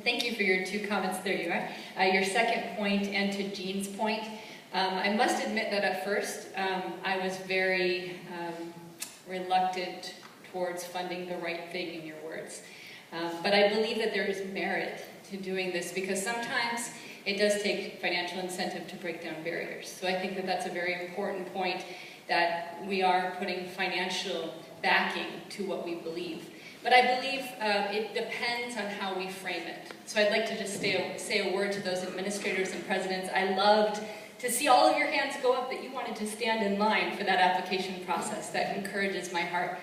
thank you for your two comments. There you are. Your second point, and to Jean's point, I must admit that at first I was very reluctant towards funding the right thing, in your words. But I believe that there is merit to doing this, because sometimes it does take financial incentive to break down barriers. So I think that that's a very important point, that we are putting financial backing to what we believe. But I believe it depends on how we frame it. So I'd like to just say a word to those administrators and presidents. I loved to see all of your hands go up that you wanted to stand in line for that application process. That encourages my heart.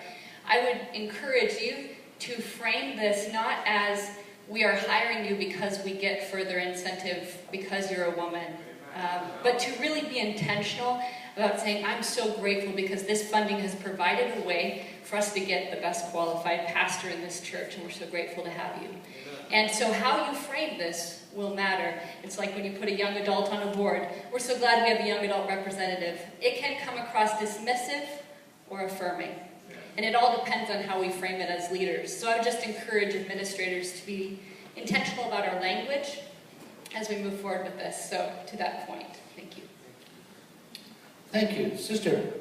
I would encourage you to frame this not as we are hiring you because we get further incentive because you're a woman, but to really be intentional about saying, I'm so grateful because this funding has provided a way for us to get the best qualified pastor in this church, and we're so grateful to have you. And so how you frame this will matter. It's like when you put a young adult on a board. We're so glad we have a young adult representative. It can come across dismissive or affirming. And it all depends on how we frame it as leaders. So I would just encourage administrators to be intentional about our language as we move forward with this. So to that point, thank you. Thank you. Sister.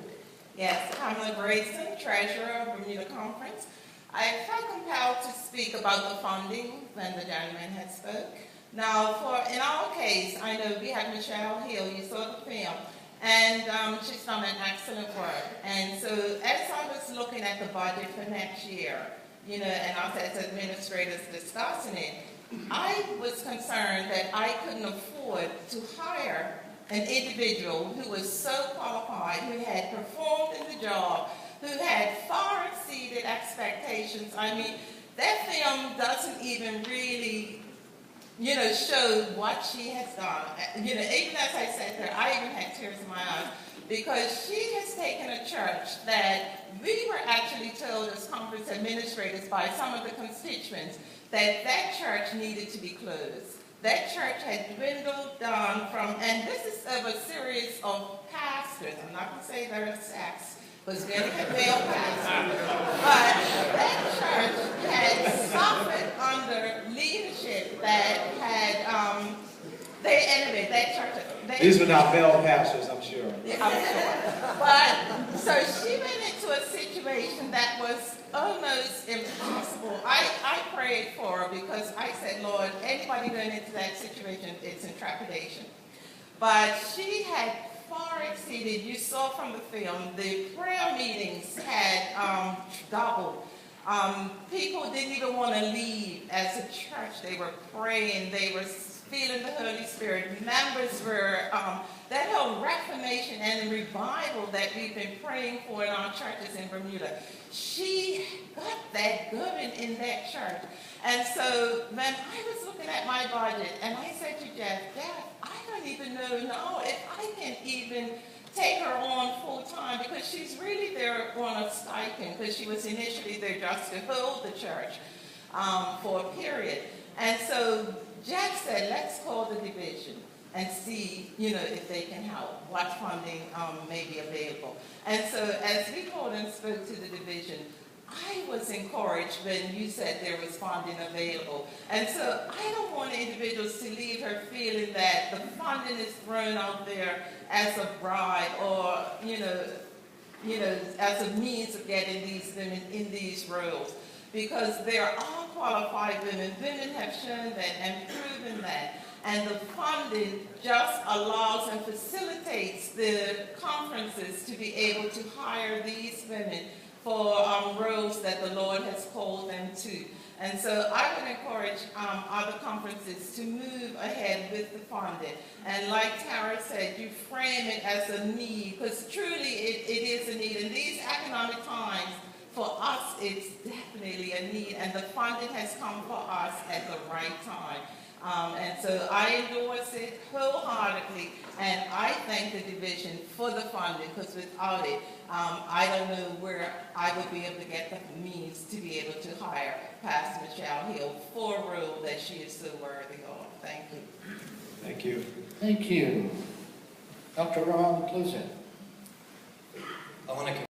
Yes, Pamela Grayson, Treasurer of Bermuda Conference. I felt compelled to speak about the funding when the gentleman had spoke. Now, in our case, I know we had Michelle Hill, you saw the film, and she's done an excellent work. And so as I was looking at the budget for next year, and us as administrators discussing it, I was concerned that I couldn't afford to hire an individual who was so qualified, who had performed in the job, who had far exceeded expectations. I mean, that film doesn't even really show what she has done. Even as I sat there, I even had tears in my eyes, because she has taken a church that we were actually told as conference administrators by some of the constituents that church needed to be closed. That church had dwindled down from, and this is of a series of pastors. I'm not going to say they're sex, because we only had male pastors. But that church had suffered under leadership that had, these were not male pastors, I'm sure. I'm sure. But, so she went into a situation that was almost impossible. I prayed for her, because I said, Lord, anybody going into that situation, it's in trepidation. But she had far exceeded, you saw from the film, the prayer meetings had doubled. People didn't even want to leave as a church. They were praying, they were feeling the Holy Spirit. Members were, that whole reformation and revival that we've been praying for in our churches in Bermuda, she got that going in that church. And so when I was looking at my budget, and I said to Jeff, I don't even know if I can even take her on full time, because she's really there on a stipend, because she was initially there just to hold the church for a period. And so Jeff said, let's call the division and see, if they can help, what funding may be available. And so as we called and spoke to the division, I was encouraged when you said there was funding available. And so I don't want individuals to leave her feeling that the funding is thrown out there as a bribe, or, as a means of getting these women in these roles. Because there are qualified women. Women have shown that and proven that. And the funding just allows and facilitates the conferences to be able to hire these women for roles that the Lord has called them to. And so I would encourage other conferences to move ahead with the funding. And like Tara said, you frame it as a need, because truly it is a need. In these economic times, for us, it's definitely a need, and the funding has come for us at the right time. And so I endorse it wholeheartedly, and I thank the division for the funding, because without it, I don't know where I would be able to get the means to be able to hire Pastor Michelle Hill for a role that she is so worthy of. Thank you. Thank you. Thank you. Dr. Ron Closet. I want to